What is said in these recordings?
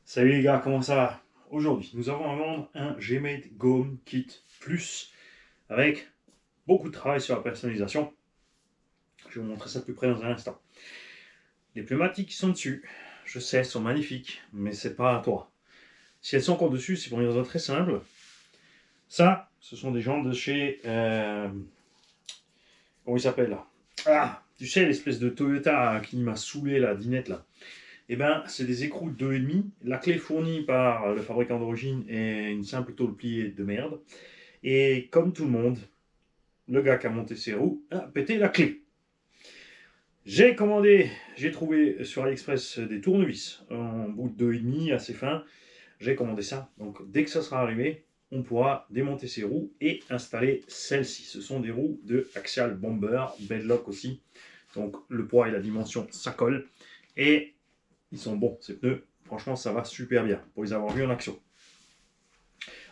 Salut les gars, comment ça va? Aujourd'hui, nous avons à vendre un Gmade Gome Kit Plus avec beaucoup de travail sur la personnalisation. Je vais vous montrer ça de plus près dans un instant. Les pneumatiques qui sont dessus, je sais, sont magnifiques, mais c'est pas à toi. Si elles sont encore dessus, c'est pour une raison très simple. Ça, ce sont des gens de chez... comment il s'appelle là? Ah, tu sais, l'espèce de Toyota qui m'a saoulé la dinette là. Eh ben, c'est des écrous de 2,5. La clé fournie par le fabricant d'origine est une simple tôle pliée de merde. Et comme tout le monde, le gars qui a monté ses roues a pété la clé. J'ai trouvé sur AliExpress des tournevis en bout de 2,5 assez fin. J'ai commandé ça. Donc dès que ça sera arrivé, on pourra démonter ces roues et installer celles-ci. Ce sont des roues de Axial Bomber, Bedlock aussi. Donc le poids et la dimension, ça colle. Et ils sont bons, ces pneus. Franchement, ça va super bien pour les avoir vus en action.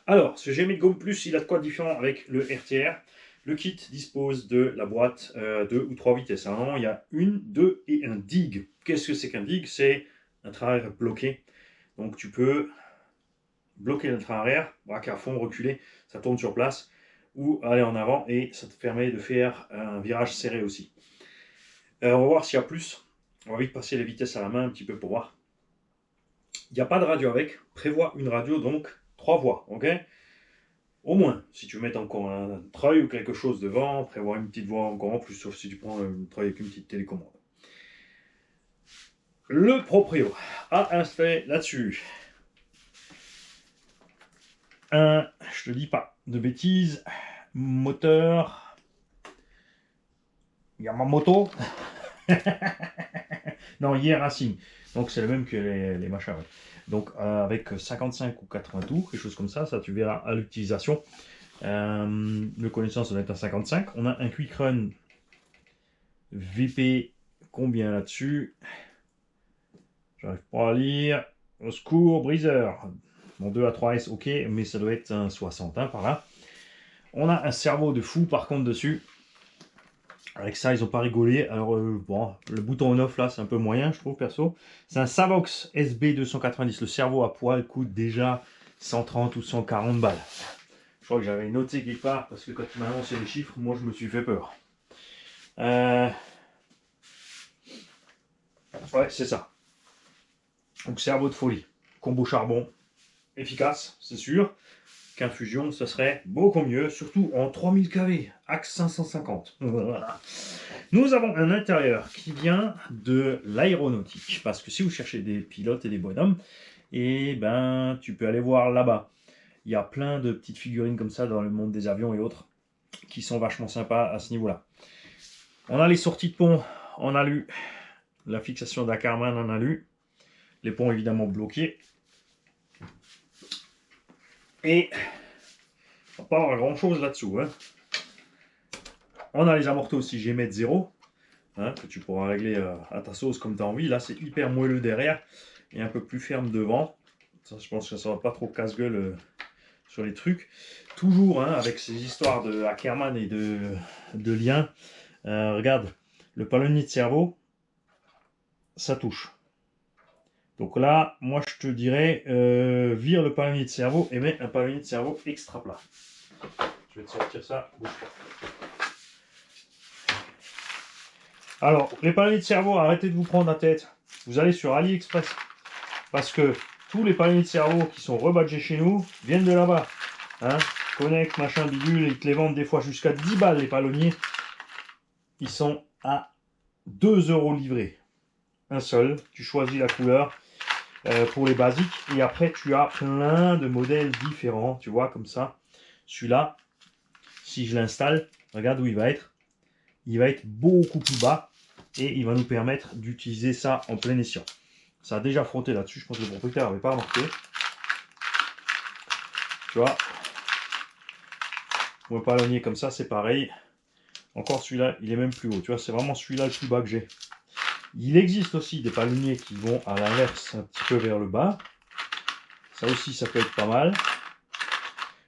Alors, ce Gmade Gome Plus, il a de quoi différent avec le RTR. Le kit dispose de la boîte 2 ou 3 vitesses. Alors, il y a une, deux et un dig. Qu'est-ce que c'est qu'un dig? C'est un train arrière bloqué. Donc, tu peux bloquer le train arrière, braquer à fond, reculer, ça tourne sur place, ou aller en avant et ça te permet de faire un virage serré aussi. On va voir s'il y a plus. On va vite passer les vitesses à la main un petit peu pour voir. Il n'y a pas de radio avec. Prévois une radio donc 3 voies, ok? Au moins, si tu mets encore un treuil ou quelque chose devant, prévoir une petite voie encore en plus, sauf si tu prends un treuil avec une petite télécommande. Le proprio a installé là-dessus je te dis pas de bêtises, moteur Yamamoto. Non, hier Racing. Donc c'est le même que les machins. Ouais. Donc avec 55 ou 80 tours, quelque chose comme ça tu verras à l'utilisation. Le connaissance doit être à 55. On a un Quick Run VP combien là-dessus? J'arrive pas à lire. Au secours, briseur. Bon, 2 à 3S, ok, mais ça doit être un 60 hein, par là. On a un cerveau de fou par contre dessus. Avec ça, ils n'ont pas rigolé. Alors, bon, le bouton on-off là, c'est un peu moyen, je trouve, perso. C'est un Savox SB290. Le cerveau à poil coûte déjà 130 ou 140 balles. Je crois que j'avais noté quelque part parce que quand tu m'as annoncé les chiffres, moi je me suis fait peur. Ouais, c'est ça. Donc, cerveau de folie. Combo charbon, efficace, c'est sûr. Qu'infusion, ce serait beaucoup mieux, surtout en 3000 kV, axe 550. Voilà. Nous avons un intérieur qui vient de l'aéronautique, parce que si vous cherchez des pilotes et des bonhommes, et ben tu peux aller voir là-bas. Il y a plein de petites figurines comme ça dans le monde des avions et autres, qui sont vachement sympas à ce niveau-là. On a les sorties de pont en alu, la fixation d'Ackerman en alu, les ponts évidemment bloqués. Et on va pas avoir grand chose là-dessous. Hein. On a les amortos aussi Gmade 0, hein, que tu pourras régler à ta sauce comme tu as envie. Là, c'est hyper moelleux derrière et un peu plus ferme devant. Ça, je pense que ça ne va pas trop casse-gueule sur les trucs. Toujours hein, avec ces histoires de Ackerman et de liens. Regarde, le palonnier de cerveau, ça touche. Donc là, moi je te dirais, vire le palonnier de cerveau et mets un palonnier de cerveau extra plat. Je vais te sortir ça. Alors, les palonniers de cerveau, arrêtez de vous prendre la tête. Vous allez sur AliExpress. Parce que tous les palonniers de cerveau qui sont rebadgés chez nous viennent de là-bas. Hein, Connect, machin, bidule, ils te les vendent des fois jusqu'à 10 balles les palonniers. Ils sont à 2 € livrés. Un seul, tu choisis la couleur pour les basiques. Et après, tu as plein de modèles différents, tu vois, comme ça. Celui-là, si je l'installe, regarde où il va être. Il va être beaucoup plus bas et il va nous permettre d'utiliser ça en plein escient. Ça a déjà frotté là-dessus, je pense que le propriétaire n'avait pas remarqué. Tu vois, pour un palonnier comme ça, c'est pareil. Encore celui-là, il est même plus haut. Tu vois, c'est vraiment celui-là le plus bas que j'ai. Il existe aussi des palonniers qui vont à l'inverse, un petit peu vers le bas. Ça aussi, ça peut être pas mal.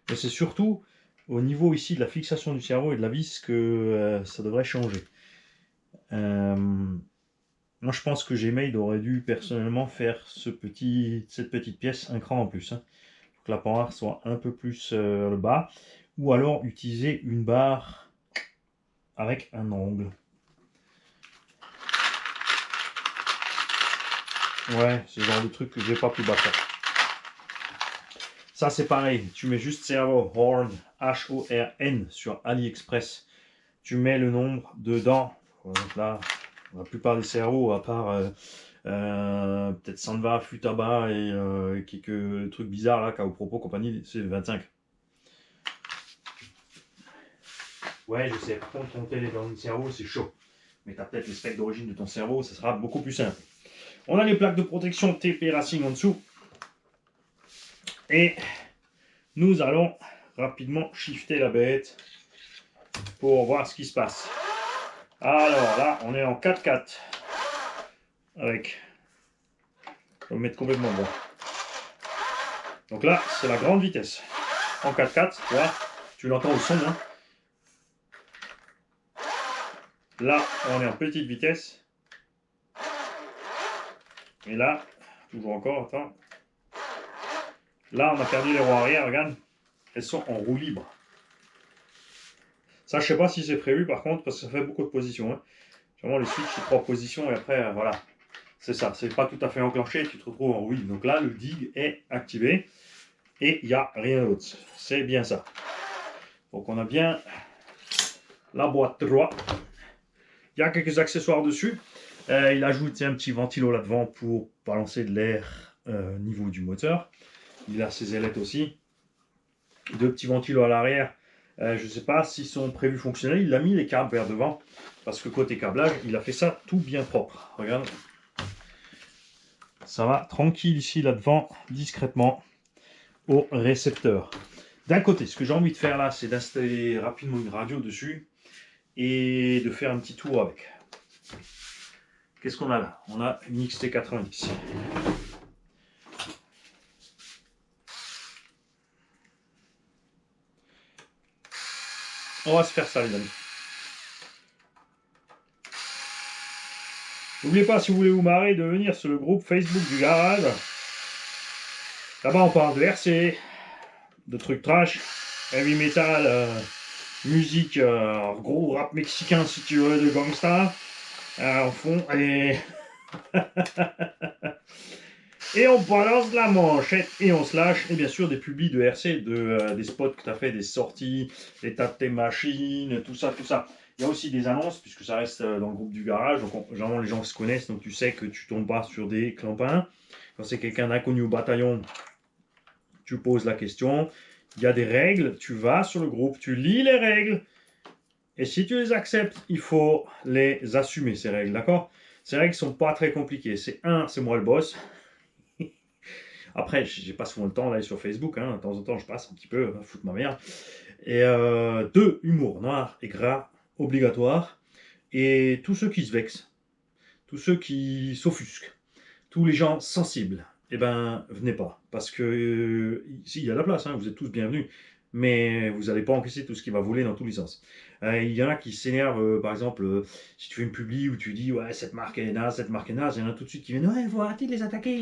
Mais c'est surtout au niveau ici de la fixation du cerveau et de la vis que ça devrait changer. Moi, je pense que Gmail aurait dû personnellement faire cette petite pièce un cran en plus. Hein. Pour que la barre soit un peu plus le bas. Ou alors utiliser une barre avec un angle. Ouais, c'est le genre de truc que j'ai pas pu battre. Ça, c'est pareil. Tu mets juste cerveau, Horn, H-O-R-N sur AliExpress. Tu mets le nombre dedans. Donc là, la plupart des cerveaux, à part peut-être Sanva, Futaba et quelques trucs bizarres là, Kaopropos, compagnie, c'est 25. Ouais, je sais, par contre, compter les dans le cerveau, c'est chaud. Mais tu as peut-être les specs d'origine de ton cerveau, ça sera beaucoup plus simple. On a les plaques de protection TP Racing en dessous. Et nous allons rapidement shifter la bête pour voir ce qui se passe. Alors là, on est en 4x4 avec. Je vais me mettre complètement bon. Donc là, c'est la grande vitesse. En 4x4, tu vois, tu l'entends au son. Hein. Là, on est en petite vitesse. Et là, toujours encore, attends. Là, on a perdu les roues arrière, regarde. Elles sont en roue libre. Ça, je sais pas si c'est prévu par contre, parce que ça fait beaucoup de positions. Hein. Vraiment, les switches, c'est 3 positions et après, voilà. C'est ça, c'est pas tout à fait enclenché, tu te retrouves en roue libre. Donc là, le dig est activé et il n'y a rien d'autre. C'est bien ça. Donc on a bien la boîte 3. Il y a quelques accessoires dessus. Il ajoute un petit ventilo là-devant pour balancer de l'air au niveau du moteur. Il a ses ailettes aussi. 2 petits ventilos à l'arrière. Je ne sais pas s'ils sont prévus fonctionnels. Il a mis les câbles vers devant. Parce que côté câblage, il a fait ça tout bien propre. Regarde. Ça va tranquille ici, là-devant, discrètement, au récepteur. D'un côté, ce que j'ai envie de faire là, c'est d'installer rapidement une radio dessus et de faire un petit tour avec. Qu'est-ce qu'on a là? On a une XT90. On va se faire ça, les amis. N'oubliez pas, si vous voulez vous marrer, de venir sur le groupe Facebook du garage. Là-bas, on parle de RC, de trucs trash, heavy metal, musique, gros rap mexicain si tu veux, de gangsta, en fond, et... et on balance la manchette et on se lâche, et bien sûr des publis de RC, des spots que tu as fait, des sorties, l'état de tes machines, tout ça, tout ça. Il y a aussi des annonces, puisque ça reste dans le groupe du garage, donc généralement les gens se connaissent, donc tu sais que tu tombes pas sur des clampins. Quand c'est quelqu'un d'inconnu au bataillon, tu poses la question, il y a des règles, tu vas sur le groupe, tu lis les règles, et si tu les acceptes, il faut les assumer, ces règles, d'accord? Ces règles sont pas très compliquées. C'est moi le boss. Après, j'ai pas souvent le temps d'aller sur Facebook, hein. De temps en temps je passe un petit peu, foutre ma mère. Et 2, humour noir et gras, obligatoire. Et tous ceux qui se vexent, tous ceux qui s'offusquent, tous les gens sensibles, eh ben, venez pas. Parce que ici, il y a la place, hein, vous êtes tous bienvenus. Mais vous n'allez pas encaisser tout ce qui va voler dans tous les sens. Il y en a qui s'énervent, par exemple, si tu fais une publi où tu dis ouais, cette marque est naze, cette marque est naze, il y en a tout de suite qui viennent ouais, il faut arrêter de les attaquer.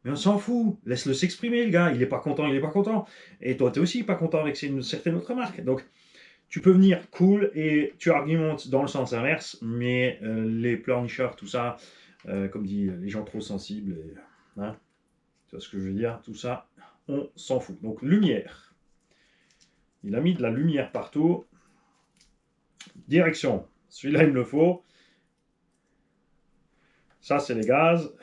Mais on s'en fout, laisse-le s'exprimer, le gars, il est pas content, il est pas content. Et toi, tu es aussi pas content avec une certaine autre marque. Donc, tu peux venir cool et tu argumentes dans le sens inverse, mais les pleurnichards, tout ça, comme dit les gens trop sensibles, hein, tu vois ce que je veux dire, tout ça, on s'en fout. Donc, lumière. Il a mis de la lumière partout. Direction. Celui-là, il me le faut. Ça, c'est les gaz.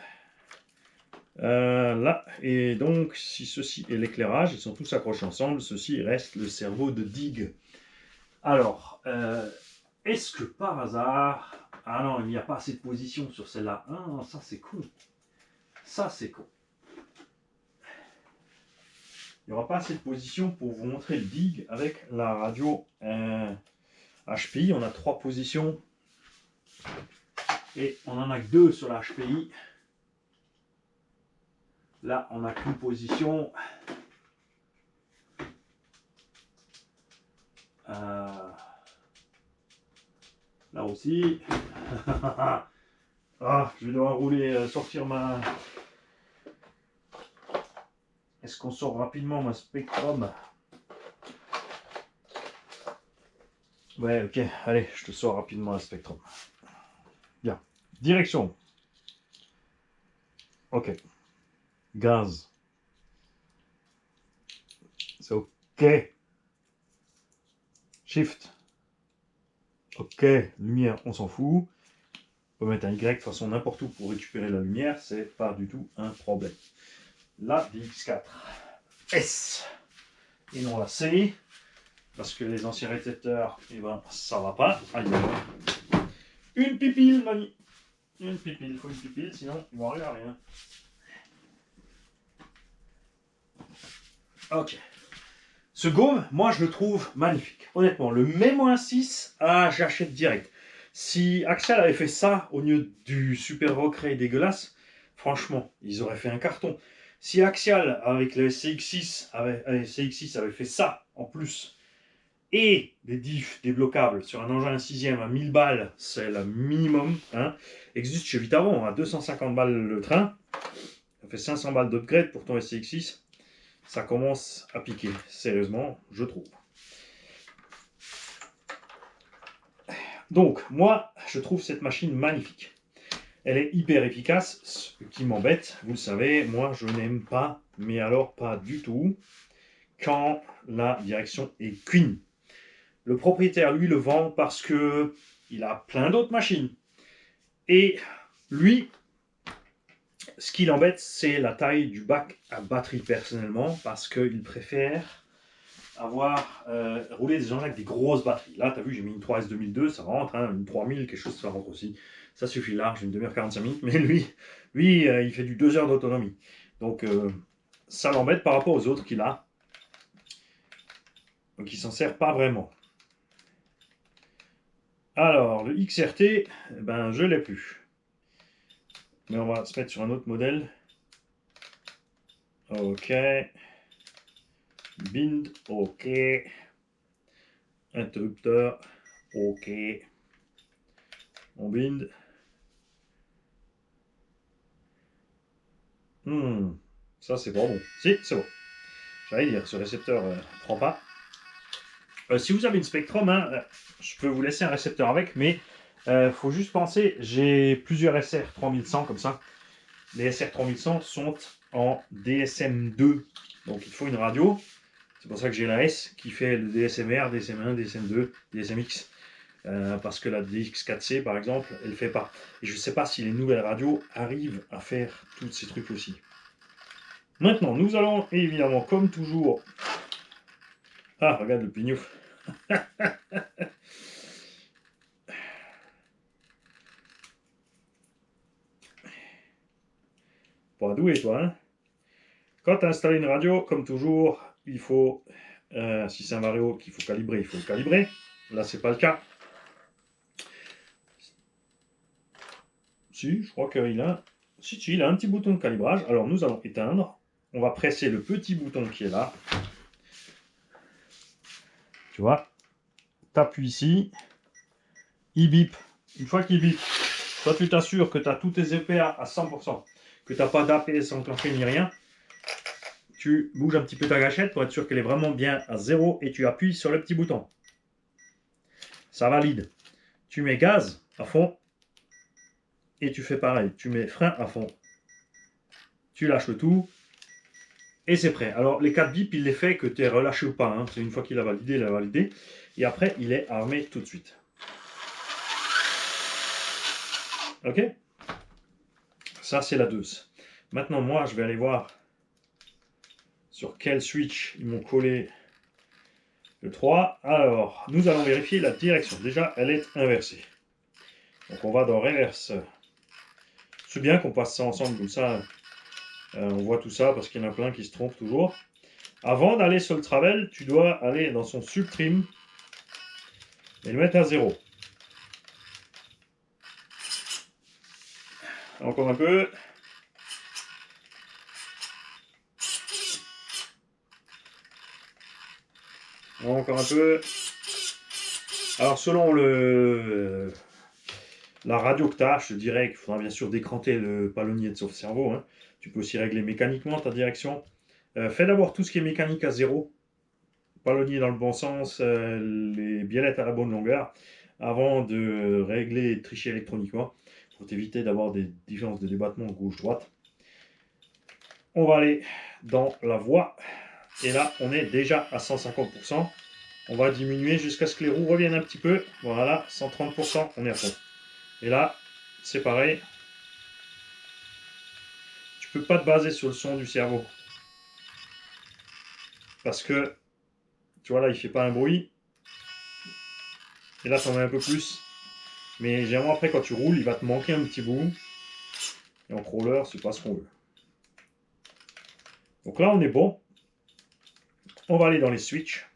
Là, et donc, si ceci est l'éclairage, ils sont tous accrochés ensemble, ceci reste le cerveau de digue. Alors, est-ce que par hasard... Ah non, il n'y a pas assez de position sur celle-là. Ah non, ça c'est con. Ça c'est con. Il n'y aura pas assez de position pour vous montrer le dig avec la radio HPI. On a 3 positions. Et on en a que 2 sur la HPI. Là, on n'a qu'une position. Là aussi. Ah, je vais devoir rouler, sortir ma... Est-ce qu'on sort rapidement ma Spectrum? Ouais, ok, allez, je te sors rapidement la Spectrum. Bien. Direction. Ok. Gaz. C'est ok. Shift. Ok. Lumière, on s'en fout. On peut mettre un Y de toute façon n'importe où pour récupérer la lumière, c'est pas du tout un problème. La DX4 S et non la C, parce que les anciens récepteurs, eh ben, ça va pas. Aïe, une pipille, Mani. Une pipille, il faut une pipille, sinon il ne m'arrive à rien. Ok. Ce Gaume, moi je le trouve magnifique. Honnêtement, le M-6, ah, j'achète direct. Si Axial avait fait ça au lieu du Super Rockray dégueulasse, franchement, ils auraient fait un carton. Si Axial avec le CX6 avait fait ça en plus, et des diffs débloquables sur un engin 6ème à 1000 balles, c'est le minimum. Hein. Existe chez Vitaron à 250 balles le train, ça fait 500 balles d'upgrade pour ton SCX6. Ça commence à piquer, sérieusement, je trouve. Donc, moi, je trouve cette machine magnifique. Elle est hyper efficace, ce qui m'embête, vous le savez, moi je n'aime pas, mais alors pas du tout, quand la direction est clean. Le propriétaire, lui, le vend parce que il a plein d'autres machines. Et lui, ce qui l'embête, c'est la taille du bac à batterie personnellement, parce qu'il préfère avoir roulé des engins avec des grosses batteries. Là, tu as vu, j'ai mis une 3S 2002, ça rentre, hein, une 3000, quelque chose, ça rentre aussi. Ça suffit large, une demi-heure 45 minutes, mais lui il fait du 2 heures d'autonomie. Donc, ça l'embête par rapport aux autres qu'il a. Donc, il s'en sert pas vraiment. Alors, le XRT, ben, je l'ai plus. Mais on va se mettre sur un autre modèle. Ok. Bind, ok. Interrupteur, ok. On bind. Ça c'est pas bon. Si, c'est bon. J'allais dire, ce récepteur prend pas. Si vous avez une Spectrum, hein, je peux vous laisser un récepteur avec, mais faut juste penser, j'ai plusieurs SR 3100 comme ça. Les SR 3100 sont en DSM2, donc il faut une radio. C'est pour ça que j'ai la S qui fait le DSMR, DSM1, DSM2, DSMX. Parce que la DX4C par exemple, elle ne fait pas. Et je ne sais pas si les nouvelles radios arrivent à faire tous ces trucs aussi. Maintenant, nous allons évidemment, comme toujours... Ah, regarde le pignouf. Pas doué, toi, hein. Quand tu as installé une radio, comme toujours, il faut... si c'est un Vario qu'il faut calibrer, il faut le calibrer. Là, c'est pas le cas. Si, je crois qu'il a... Si, il a un petit bouton de calibrage. Alors, nous allons éteindre. On va presser le petit bouton qui est là. Tu vois, t'appuies ici, il bip. Une fois qu'il bip, toi tu t'assures que tu as tous tes EPA à 100%, que tu n'as pas d'APS enclenché ni rien. Tu bouges un petit peu ta gâchette pour être sûr qu'elle est vraiment bien à 0 et tu appuies sur le petit bouton. Ça valide. Tu mets gaz à fond et tu fais pareil. Tu mets frein à fond. Tu lâches le tout et c'est prêt. Alors les 4 bips, il les fait que tu es relâché ou pas. Hein. C'est une fois qu'il a validé, il a validé. Et après, il est armé tout de suite. Ok? Ça, c'est la 2. Maintenant, moi, je vais aller voir sur quel switch ils m'ont collé le 3. Alors, nous allons vérifier la direction. Déjà, elle est inversée. Donc, on va dans reverse. C'est bien qu'on passe ça ensemble, comme ça, on voit tout ça, parce qu'il y en a plein qui se trompent toujours. Avant d'aller sur le travel, tu dois aller dans son subtrim et le mettre à 0. Encore un peu. Encore un peu. Alors selon le La radio que tu as, je te dirais qu'il faudra bien sûr décranter le palonnier de sauve-cerveau. Hein. Tu peux aussi régler mécaniquement ta direction. Fais d'abord tout ce qui est mécanique à zéro. Palonnier dans le bon sens, les biellettes à la bonne longueur, avant de régler et de tricher électroniquement, pour t'éviter d'avoir des différences de débattement gauche-droite. On va aller dans la voie, et là on est déjà à 150%. On va diminuer jusqu'à ce que les roues reviennent un petit peu. Voilà, 130%, on est à fond. Et là, c'est pareil. Tu peux pas te baser sur le son du cerveau. Parce que, tu vois là, il fait pas un bruit. Et là, t'en as un peu plus. Mais généralement, après, quand tu roules, il va te manquer un petit bout. Et en crawler, c'est pas ce qu'on veut. Donc là, on est bon. On va aller dans les switches.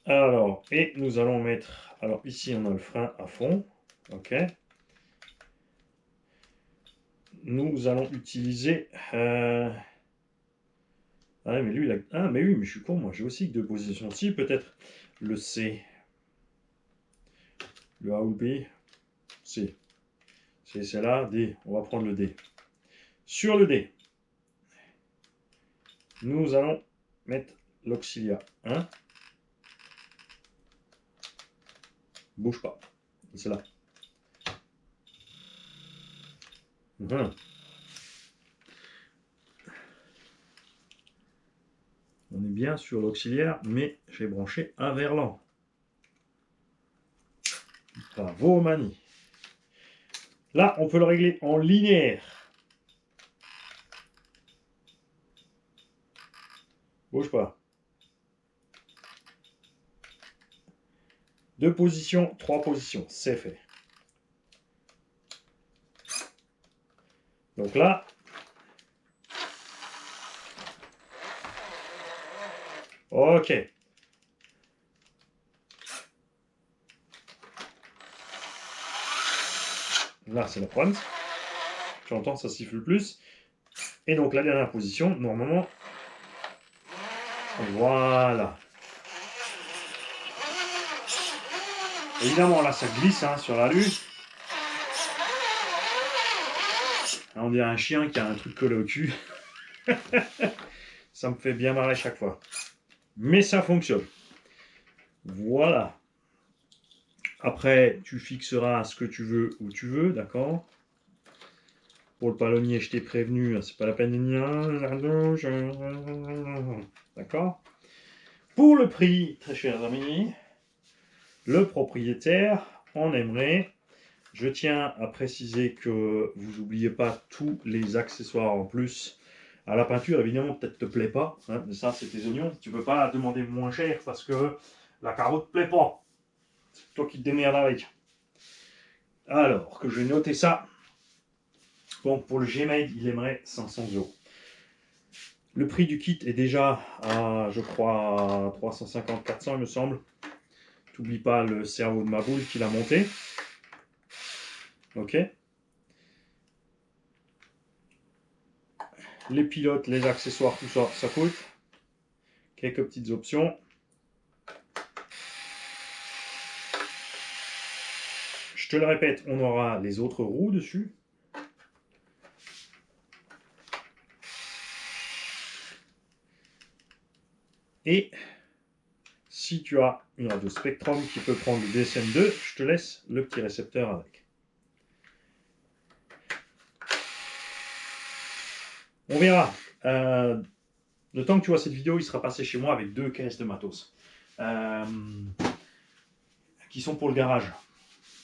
Alors, et nous allons mettre... Alors ici, on a le frein à fond. Ok. Nous allons utiliser... Ah, mais lui, il a... Ah, mais oui, mais je suis con, moi. J'ai aussi que deux positions. Si, peut-être le C. Le A ou le B. C. C'est là, D. On va prendre le D. Sur le D, nous allons mettre l'auxilia 1. Bouge pas. C'est là. Voilà. On est bien sur l'auxiliaire, mais j'ai branché un verlan. Bravo, Mani. Là, on peut le régler en linéaire. Bouge pas. 2 positions, 3 positions, c'est fait. Donc là, ok. Là, c'est la pointe. Tu entends, ça siffle plus. Et donc, la dernière position, normalement, voilà. Évidemment, là, ça glisse hein, sur la lue. On dirait un chien qui a un truc collé au cul. Ça me fait bien marrer chaque fois. Mais ça fonctionne. Voilà. Après, tu fixeras ce que tu veux où tu veux, d'accord? Pour le palonnier, je t'ai prévenu, c'est pas la peine de... D'accord? Pour le prix, très chers amis, le propriétaire en aimerait. Je tiens à préciser que vous n'oubliez pas tous les accessoires en plus. À la peinture, évidemment, peut-être te plaît pas. Hein, mais ça, c'est tes oignons. Tu ne peux pas demander moins cher parce que la carotte ne plaît pas. C'est toi qui te démerdes avec. Alors, que je vais noter ça. Bon, pour le Gmade, il aimerait 500 €. Le prix du kit est déjà à, je crois, 350-400, il me semble. T'oublies pas le cerveau de ma boule qu'il a monté. Ok. Les pilotes, les accessoires, tout ça, ça coûte. Quelques petites options. Je te le répète, on aura les autres roues dessus. Et si tu as une radio Spectrum qui peut prendre le DSM2, je te laisse le petit récepteur avec. On verra. Le temps que tu vois cette vidéo, il sera passé chez moi avec 2 caisses de matos. Qui sont pour le garage.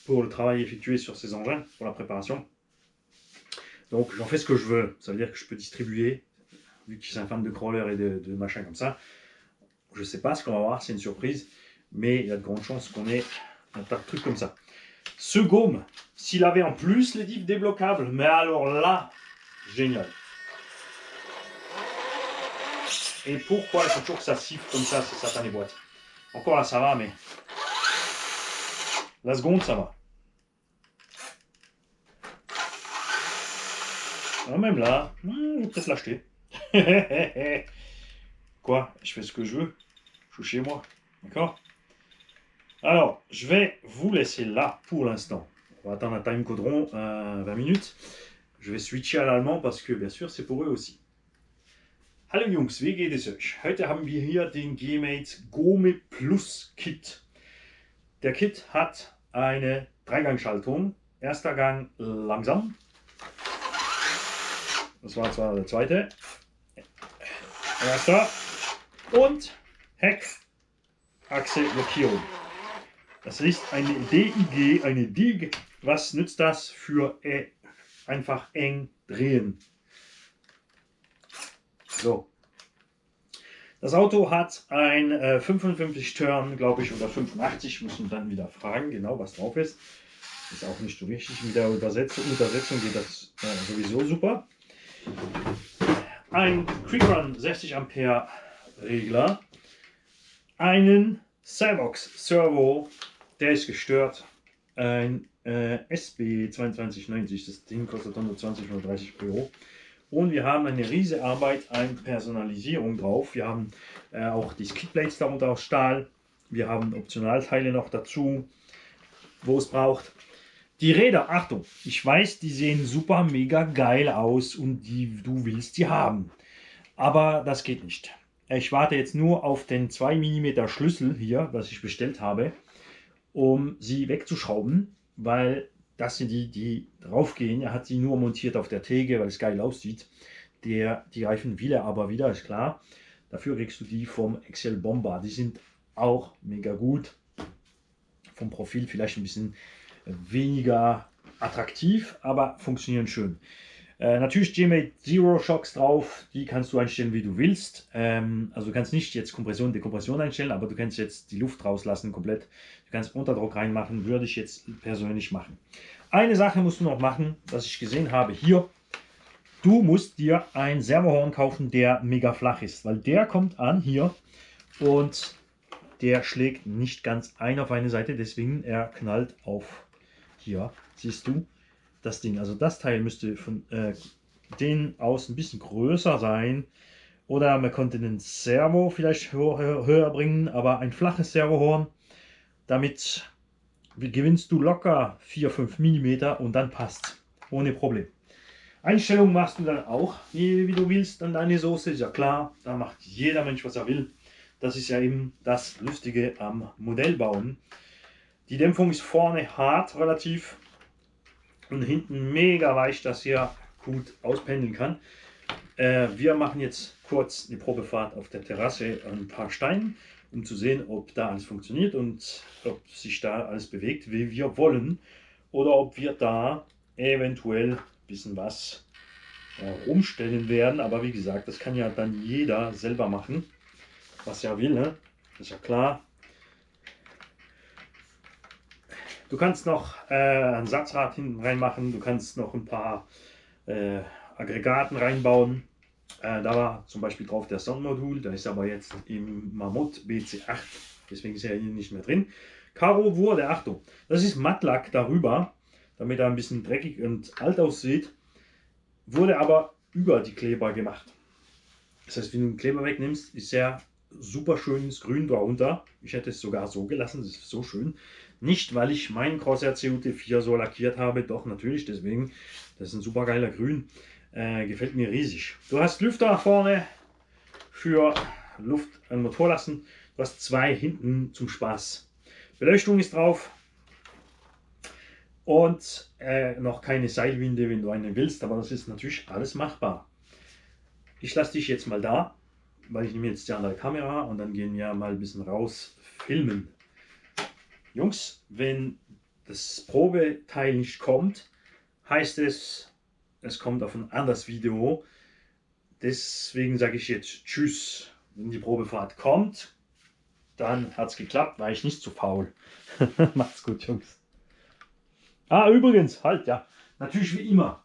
Pour le travail effectué sur ces engins, pour la préparation. Donc j'en fais ce que je veux. Ça veut dire que je peux distribuer, vu que je suis un fan de crawler et de machin comme ça. Je sais pas ce qu'on va voir, c'est une surprise. Mais il y a de grandes chances qu'on ait un tas de trucs comme ça. Ce Gaume, s'il avait en plus les diffs débloquables, mais alors là, génial. Et pourquoi il faut toujours que ça siffle comme ça, ces satanées boîtes? Encore là, ça va, mais la seconde, ça va. Alors même là, je vais peut-être l'acheter. Quoi? Je fais ce que je veux. Je suis chez moi. D'accord? Alors, je vais vous laisser là pour l'instant. On va attendre un time caudron 20 minutes. Je vais switcher à l'allemand parce que bien sûr c'est pour eux aussi. Hallo Jungs, wie geht es euch? Heute haben wir hier den G-Mate Gome Plus Kit. Der Kit hat eine Dreigangschaltung. Erster Gang langsam. Das war zwar der zweite. Erster. Und Heckachse-Blockierung. Das ist eine DIG, eine DIG. Was nützt das? Für einfach eng drehen. So. Das Auto hat ein 55 Turn, glaube ich, oder 85. Müssen dann wieder fragen, genau was drauf ist. Ist auch nicht so wichtig. Mit der Untersetzung geht das sowieso super. Ein Quick Run 60 Ampere Regler. Einen Cybox Servo, der ist gestört. Ein SB 2290, das Ding kostet 120, 130 Euro. Und wir haben eine riesige Arbeit an Personalisierung drauf. Wir haben auch die Skidblades darunter aus Stahl. Wir haben Optionalteile noch dazu, wo es braucht. Die Räder, Achtung, ich weiß, die sehen super mega geil aus und du willst die haben. Aber das geht nicht. Ich warte jetzt nur auf den 2 mm Schlüssel hier, was ich bestellt habe, um sie wegzuschrauben, weil das sind die drauf gehen. Er hat sie nur montiert auf der Theke, weil es geil aussieht. Die Reifen will er aber wieder, ist klar. Dafür kriegst du die vom XL Bomber. Die sind auch mega gut. Vom Profil vielleicht ein bisschen weniger attraktiv, aber funktionieren schön. Natürlich G-Mate Zero Shocks drauf, die kannst du einstellen, wie du willst. Also du kannst nicht jetzt Kompression, Dekompression einstellen, aber du kannst jetzt die Luft rauslassen komplett. Du kannst Unterdruck reinmachen, würde ich jetzt persönlich machen. Eine Sache musst du noch machen, was ich gesehen habe hier. Du musst dir ein Servohorn kaufen, der mega flach ist, weil der kommt an hier und der schlägt nicht ganz ein auf eine Seite, deswegen er knallt auf hier, siehst du das Ding. Also das Teil müsste von denen aus ein bisschen größer sein. Oder man konnte den Servo vielleicht höher bringen, aber ein flaches Servohorn, damit gewinnst du locker 4-5 mm und dann passt. Ohne Problem. Einstellungen machst du dann auch, wie du willst, an deine Soße, ist ja klar. Da macht jeder Mensch, was er will. Das ist ja eben das Lustige am Modellbauen. Die Dämpfung ist vorne hart relativ und hinten mega weich, dass hier gut auspendeln kann. Wir machen jetzt kurz eine Probefahrt auf der Terrasse an ein paar Steinen, um zu sehen, ob da alles funktioniert und ob sich da alles bewegt, wie wir wollen. Oder ob wir da eventuell ein bisschen was umstellen werden. Aber wie gesagt, das kann ja dann jeder selber machen, was er will, ne? Das ist ja klar. Du kannst noch ein Satzrad hinten reinmachen, du kannst noch ein paar Aggregaten reinbauen. Da war zum Beispiel drauf der Soundmodul, da ist aber jetzt im Mammut BC8, deswegen ist er hier nicht mehr drin. Karo wurde, Achtung, das ist Mattlack darüber, damit er ein bisschen dreckig und alt aussieht, wurde aber über die Kleber gemacht. Das heißt, wenn du den Kleber wegnimmst, ist er super schönes Grün darunter. Ich hätte es sogar so gelassen, das ist so schön. Nicht, weil ich meinen Corsair CUT4 so lackiert habe, doch natürlich, deswegen, das ist ein super geiler Grün. Gefällt mir riesig. Du hast Lüfter vorne für Luft an Motor lassen. Du hast 2 hinten zum Spaß. Beleuchtung ist drauf. Und noch keine Seilwinde, wenn du eine willst, aber das ist natürlich alles machbar. Ich lasse dich jetzt mal da, weil ich nehme jetzt die andere Kamera und dann gehen wir mal ein bisschen raus filmen. Jungs, wenn das Probeteil nicht kommt, heißt es, es kommt auf ein anderes Video. Deswegen sage ich jetzt Tschüss. Wenn die Probefahrt kommt, dann hat es geklappt, war ich nicht zu faul. Macht's gut, Jungs. Ah, übrigens, halt ja, natürlich wie immer.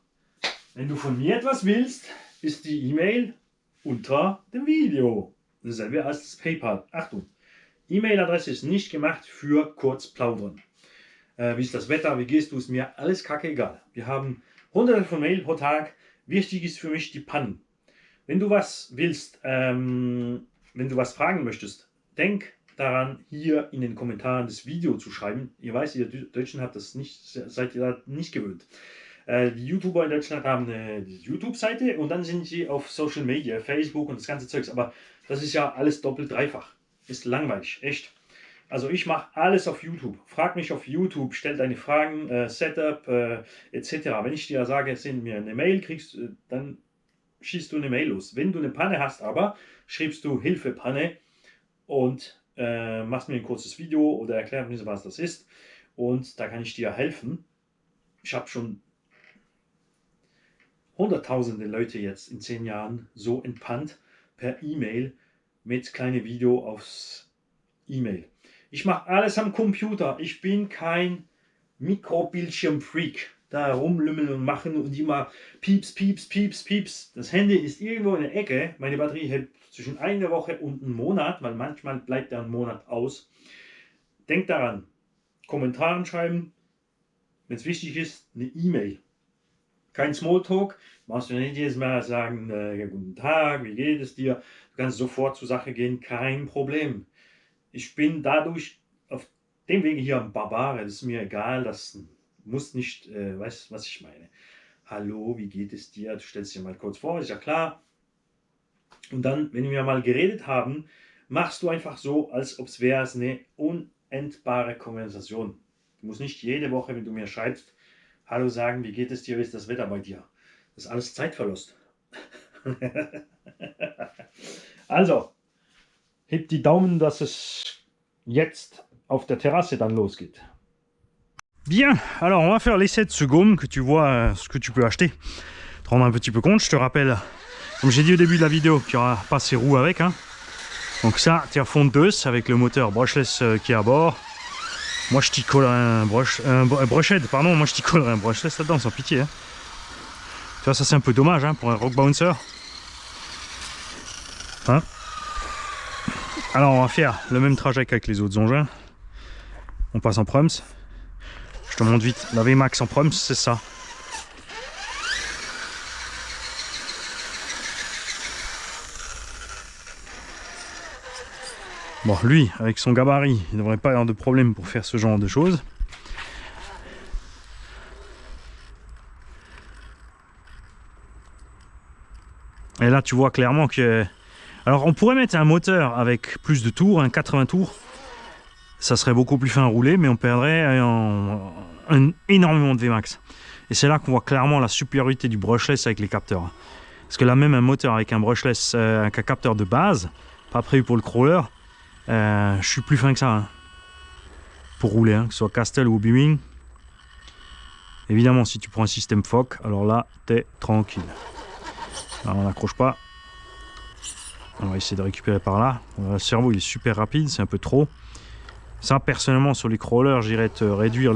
Wenn du von mir etwas willst, ist die E-Mail unter dem Video. Dasselbe als das PayPal. Achtung, E-Mail-Adresse ist nicht gemacht für kurz plaudern. Wie ist das Wetter, wie gehst du, ist mir alles kacke egal. Wir haben hunderte von Mail pro Tag. Wichtig ist für mich die Pannen. Wenn du was willst, wenn du was fragen möchtest, denk daran, hier in den Kommentaren das Video zu schreiben. Ihr weiß, ihr Deutschen habt das nicht, seid ihr da nicht gewöhnt. Die YouTuber in Deutschland haben eine YouTube-Seite und dann sind sie auf Social Media, Facebook und das ganze Zeugs. Aber das ist ja alles doppelt, dreifach. Ist langweilig, echt. Also ich mache alles auf YouTube. Frag mich auf YouTube, stell deine Fragen, Setup etc. Wenn ich dir sage, send mir eine Mail, kriegst, dann schießt du eine Mail los. Wenn du eine Panne hast, aber schreibst du Hilfe Panne und machst mir ein kurzes Video oder erklärst mir, was das ist. Und da kann ich dir helfen. Ich habe schon hunderttausende Leute jetzt in 10 Jahren so entpannt per E-Mail mit kleinem Video aufs E-Mail. Ich mache alles am Computer. Ich bin kein Mikrobildschirm-Freak. Da rumlümmeln und machen und immer pieps, pieps, pieps, pieps. Das Handy ist irgendwo in der Ecke. Meine Batterie hält zwischen einer Woche und einem Monat, weil manchmal bleibt der einen Monat aus. Denkt daran, Kommentare schreiben, wenn es wichtig ist, eine E-Mail. Kein Smalltalk, machst du nicht jedes Mal sagen, guten Tag, wie geht es dir? Du kannst sofort zur Sache gehen, kein Problem. Ich bin dadurch auf dem Wege hier ein Barbare, das ist mir egal, das muss nicht, weißt du, was ich meine. Hallo, wie geht es dir? Du stellst dir mal kurz vor, ist ja klar. Und dann, wenn wir mal geredet haben, machst du einfach so, als ob es wäre eine unendbare Konversation. Du musst nicht jede Woche, wenn du mir schreibst, Hallo sagen, wie geht es dir, wie ist das Wetter bei dir? Das ist alles Zeitverlust. Also, heb die Daumen, dass es jetzt auf der Terrasse dann losgeht. Bien, alors on va faire l'essai de ce gaume que tu vois ce que tu peux acheter. Te rendre un petit peu compte, je te rappelle, comme j'ai dit au début de la vidéo, qu'il n'y aura pas ces roues avec. Hein. Donc ça, tu es à fondeuse avec le moteur brushless qui est à bord. Moi je t'y collerai un brushhead, pardon, moi je t'y collerai un brushless là-dedans sans pitié. Hein. Tu vois, ça c'est un peu dommage hein, pour un rock bouncer. Hein. Alors on va faire le même trajet qu'avec les autres engins. On passe en Prums. Je te montre vite, la VMAX en Prums, c'est ça. Bon, lui, avec son gabarit, il ne devrait pas avoir de problème pour faire ce genre de choses. Et là, tu vois clairement que... Alors, on pourrait mettre un moteur avec plus de tours, un 80 tours. Ça serait beaucoup plus fin à rouler, mais on perdrait énormément de VMAX. Et c'est là qu'on voit clairement la supériorité du brushless avec les capteurs. Parce que là, même un moteur avec un brushless, avec un capteur de base, pas prévu pour le crawler, je suis plus fin que ça hein, pour rouler, hein, que ce soit Castle ou Beaming. Évidemment, si tu prends un système FOC, alors là, t'es tranquille. Alors, on n'accroche pas. On va essayer de récupérer par là. Le cerveau, il est super rapide, c'est un peu trop. Ça, personnellement, sur les crawlers, j'irais te réduire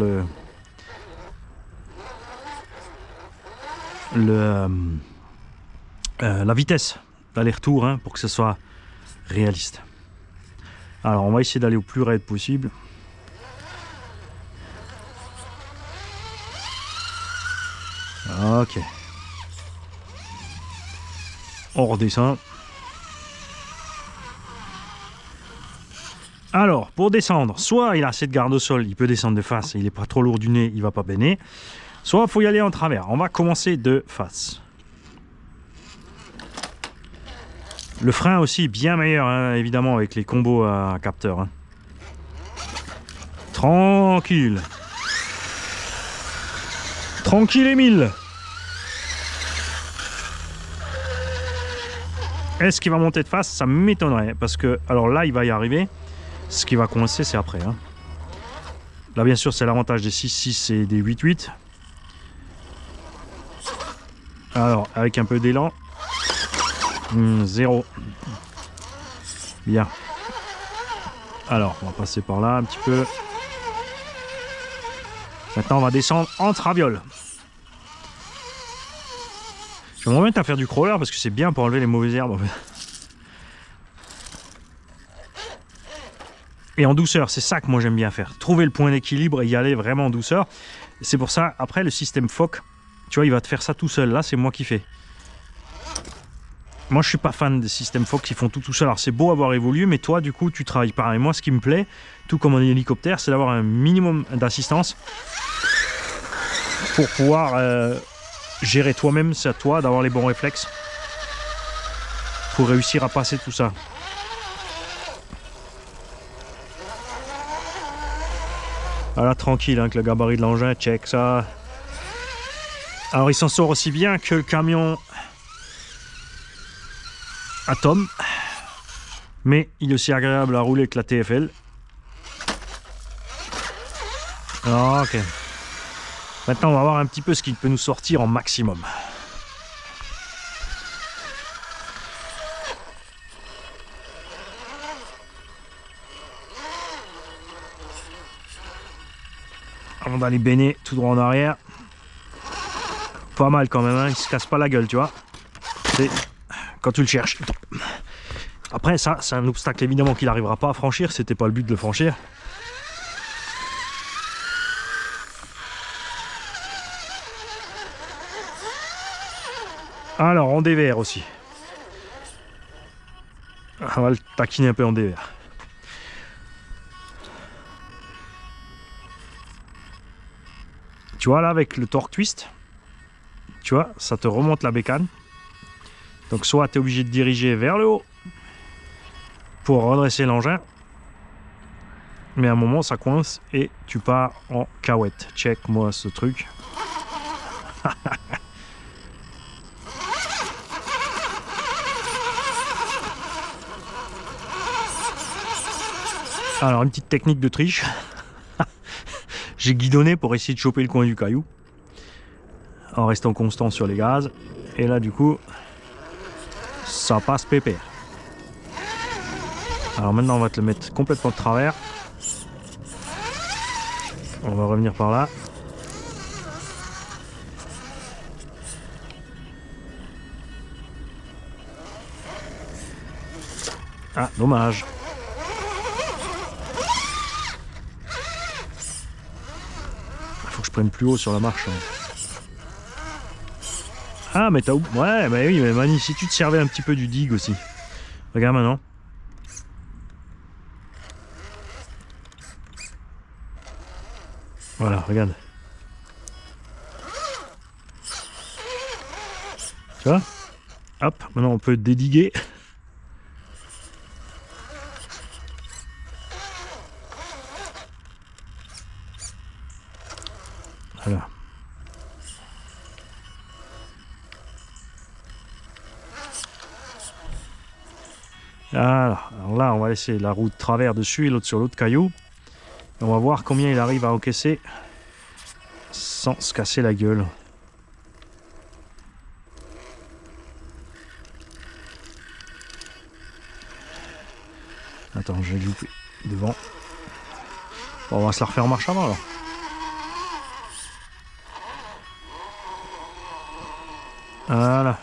la vitesse d'aller-retour hein, pour que ce soit réaliste. Alors on va essayer d'aller au plus raide possible. Ok. On redescend. Alors pour descendre, soit il a assez de garde au sol, il peut descendre de face et il n'est pas trop lourd du nez, il va pas béner. Soit il faut y aller en travers. On va commencer de face. Le frein aussi bien meilleur hein, évidemment avec les combos à capteur. Hein. Tranquille. Tranquille Émile. Est-ce qu'il va monter de face? Ça m'étonnerait parce que alors là il va y arriver. Ce qui va coincer c'est après. Hein. Là bien sûr c'est l'avantage des 6.6 et des 8.8. Alors avec un peu d'élan. 0. Bien. Alors, on va passer par là un petit peu. Maintenant, on va descendre en traviole. Je vais me remettre à faire du crawler parce que c'est bien pour enlever les mauvaises herbes. En fait. Et en douceur, c'est ça que moi j'aime bien faire. Trouver le point d'équilibre et y aller vraiment en douceur. C'est pour ça, après, le système FOC, tu vois, il va te faire ça tout seul. Là, c'est moi qui fais. Moi, je suis pas fan des systèmes Fox qui font tout seul. Alors, c'est beau avoir évolué, mais toi, du coup, tu travailles pareil. Moi, ce qui me plaît, tout comme un hélicoptère, c'est d'avoir un minimum d'assistance pour pouvoir gérer toi-même. C'est à toi d'avoir les bons réflexes pour réussir à passer tout ça. Voilà, tranquille, hein, que le gabarit de l'engin, check ça. Alors, il s'en sort aussi bien que le camion Atom, mais il est aussi agréable à rouler que la TFL. Ok. Maintenant, on va voir un petit peu ce qu'il peut nous sortir en maximum. On va les baigner tout droit en arrière. Pas mal quand même, hein, il se casse pas la gueule, tu vois. C'est quand tu le cherches. Après, ça, c'est un obstacle évidemment qu'il n'arrivera pas à franchir. C'était pas le but de le franchir. Alors, en dévers aussi. On va le taquiner un peu en dévers. Tu vois là, avec le torque twist, tu vois, ça te remonte la bécane. Donc soit tu es obligé de diriger vers le haut pour redresser l'engin, mais à un moment ça coince et tu pars en cahuète. Check moi ce truc. Alors une petite technique de triche. J'ai guidonné pour essayer de choper le coin du caillou en restant constant sur les gaz, et là du coup ça passe pépère. Alors maintenant on va te le mettre complètement de travers. On va revenir par là. Ah, dommage. Faut que je prenne plus haut sur la marche. Ah, mais t'as... Ouais, bah oui, mais Mani, si tu te servais un petit peu du dig aussi. Regarde maintenant. Voilà, regarde. Tu vois? Hop, maintenant on peut dédiguer. Voilà. Alors là, on va laisser la roue de travers dessus et l'autre sur l'autre caillou. Et on va voir combien il arrive à encaisser sans se casser la gueule. Attends, j'ai loupé devant. Bon, on va se la refaire en marche avant alors. Voilà.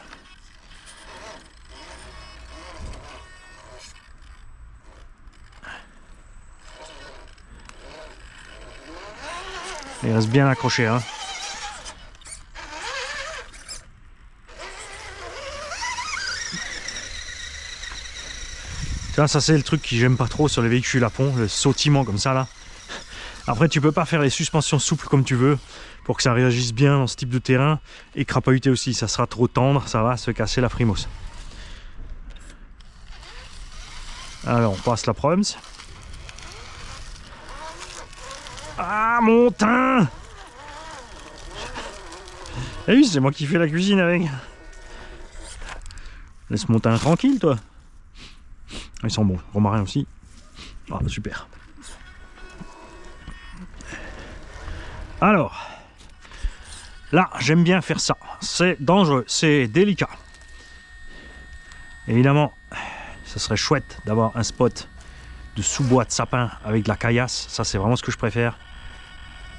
Il reste bien accroché, hein. Tu vois, ça c'est le truc que j'aime pas trop sur les véhicules à pont, le sautillement comme ça là. Après tu peux pas faire les suspensions souples comme tu veux pour que ça réagisse bien dans ce type de terrain, et crapahuter aussi, ça sera trop tendre, ça va se casser la frimousse. Alors on passe la Proms. Ah mon teint! Eh oui, c'est moi qui fais la cuisine avec. Laisse mon teint tranquille toi. Ils sont bons, romarin aussi. Ah super. Alors, là j'aime bien faire ça. C'est dangereux, c'est délicat. Évidemment, ça serait chouette d'avoir un spot de sous-bois de sapin avec de la caillasse. Ça c'est vraiment ce que je préfère.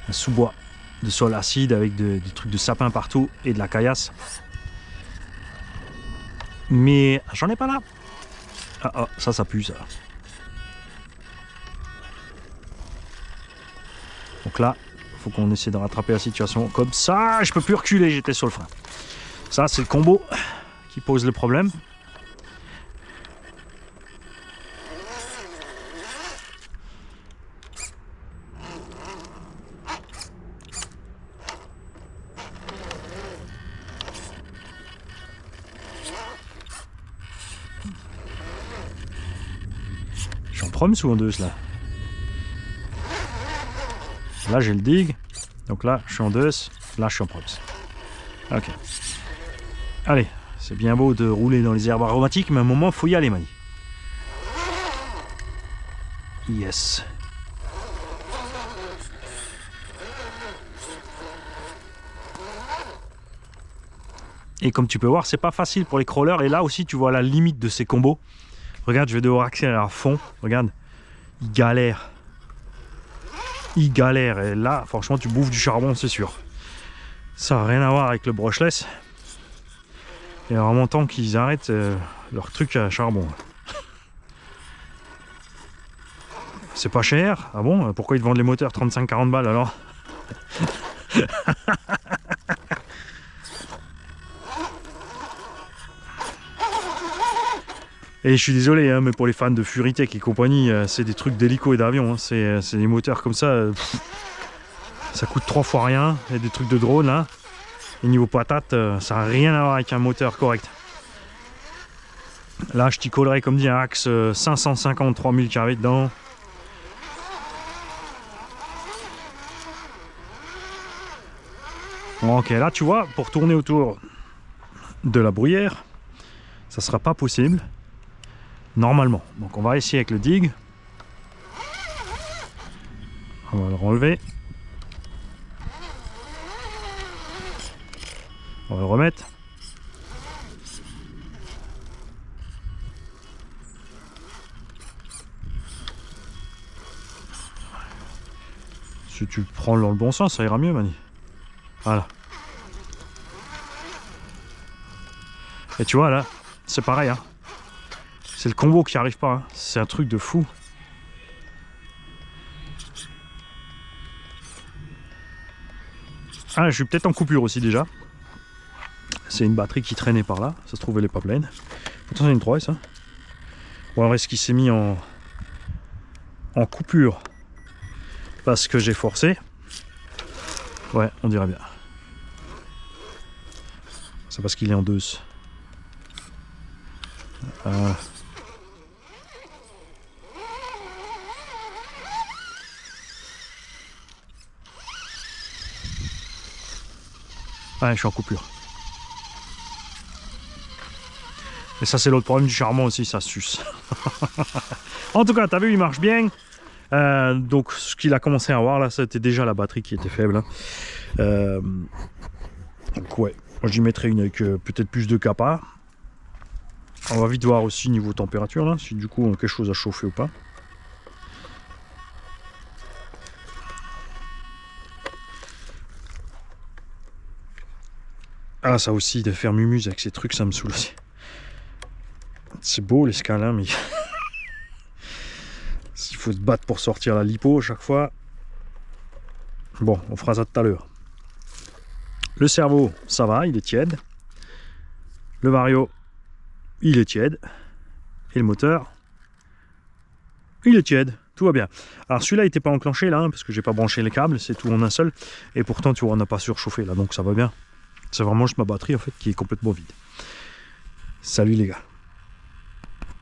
Un sous-bois de sol acide avec des trucs de sapin partout et de la caillasse. Mais j'en ai pas là. Ah, ça pue ça. Donc là, il faut qu'on essaie de rattraper la situation comme ça. Je peux plus reculer, j'étais sur le frein. Ça, c'est le combo qui pose le problème. proms ou en 2 là? Là j'ai le dig. Donc là je suis en 2, là je suis en proms. Ok. Allez, c'est bien beau de rouler dans les herbes aromatiques, mais à un moment faut y aller, Mani. Yes. Et comme tu peux voir, c'est pas facile pour les crawlers. Et là aussi, tu vois la limite de ces combos. Regarde, je vais devoir accélérer à fond. Regarde, il galère. Il galère. Et là, franchement, tu bouffes du charbon, c'est sûr. Ça n'a rien à voir avec le brushless. Il y a vraiment temps qu'ils arrêtent leur truc à charbon. C'est pas cher. Ah bon? Pourquoi ils te vendent les moteurs 35-40 balles alors? Et je suis désolé, hein, mais pour les fans de Furitech et compagnie, c'est des trucs d'hélico et d'avion. Hein. C'est des moteurs comme ça. Ça coûte 3 fois rien. Il y a des trucs de drone là. Et niveau patate, ça n'a rien à voir avec un moteur correct. Là, je t'y collerai comme dit un axe 550 3000 kV dedans. Bon, ok, là tu vois, pour tourner autour de la bruyère, ça sera pas possible. Normalement. Donc on va essayer avec le dig. On va le renlever. On va le remettre. Si tu prends dans le bon sens, ça ira mieux, Mani. Voilà. Et tu vois là, c'est pareil. Hein. C'est le combo qui arrive pas. Hein. C'est un truc de fou. Ah, je suis peut-être en coupure aussi déjà. C'est une batterie qui traînait par là. Ça se trouve, elle est pas pleine. Pourtant, c'est une 3S. Hein. Ou alors, est-ce qu'il s'est mis en coupure parce que j'ai forcé? Ouais, on dirait bien. C'est parce qu'il est en 2. Ouais, je suis en coupure. Et ça, c'est l'autre problème du charbon aussi, ça suce. En tout cas, t'as vu, il marche bien. Donc, ce qu'il a commencé à voir là, c'était déjà la batterie qui était faible. Hein. Donc, ouais, j'y mettrai une avec peut-être plus de capa. On va vite voir aussi niveau température, là, si du coup, quelque chose a chauffé ou pas. Ah, ça aussi, de faire mumuse avec ces trucs, ça me saoule aussi. C'est beau les scalins, mais s'il faut se battre pour sortir la lipo à chaque fois. Bon, on fera ça tout à l'heure. Le cerveau, ça va, il est tiède. Le vario, il est tiède. Et le moteur, il est tiède. Tout va bien. Alors celui-là n'était pas enclenché là, hein, parce que j'ai pas branché les câbles, c'est tout en un seul. Et pourtant, tu vois, on n'a pas surchauffé là, donc ça va bien. C'est vraiment juste ma batterie en fait qui est complètement vide. Salut les gars.